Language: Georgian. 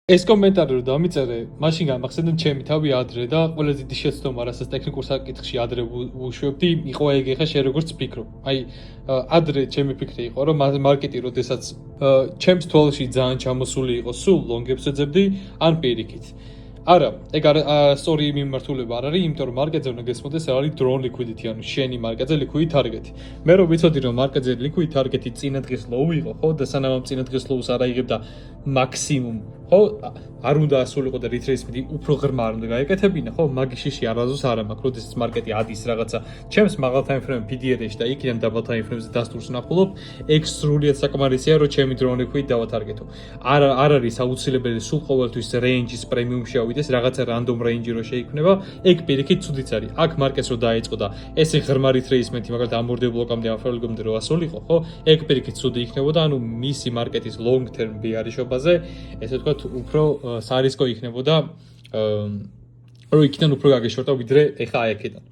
ეს კომენტარი რომ დამიწერე, მაშინ გამახსენდა ჩემი თავი ადრე და ყველაზე დიდი შეცდომა, რასაც ტექნიკურ საკითხში ადრე ვუშვებდი, იყო ეგ ეხა შენ როგორც ვფიქრობ. აი, ადრე ჩემი ფიქრი იყო, რომ მარკეტი როდესაც ჩემს თვალში ძალიან ჩამოსული იყო, სულ ლონგებს ეძებდი, ან პირიქით. არა, ეგ სწორი მიმართულება არ არის, იმიტომ რომ მარკეტზე უნდა გესმოდეს რა არის drone liquidity, ანუ შენი მარკეტზე liquid target-ი. მე რომ ვიცოდი რომ მარკეტზე liquid target-ი წინა დღის low იყო, ხო, და სანამ ამ წინა დღის low-ს არ აიღებდა მაქსიმუმ, ხო, არ უნდა ასულიყო და retracement-ი უფრო ღრმა არ უნდა გაეკეთებინა, ხო, მაგის შიში არასდროს არ მაქვს, როდესაც მარკეტი ადის რაღაცა ჩემს მაღალ time frame PDR-ში და იქიდან double time frame-ზე დასტურს ვნახულობ, ეგ სრულიად საკმარისია, რომ ჩემი drone liquid დავათარგეთო. არ არის აუცილებელი სულ ყოველთვის range-ის პრემიუმში ავიდეს, რაღაცა random range-ი რო შეიქმნება, ეგ პირიქით ცუდიც არის. აქ მარკეტს რო დაიწყო და ესე ღრმა retracement-ი, მაგალითად ამ ორდერ ბლოკამდე ამფროლიგომდე რო ასულიყო, ხო, ეგ პირიქით ცუდი იქნებოდა, ანუ მისი მარკეტის long term ბეარიშობაზე, ესე ვთქვათ, უფრო სარისკო იქნებოდა, რომ იქიდან უფრო გაგეშორტა ვიდრე ეხა აქედან.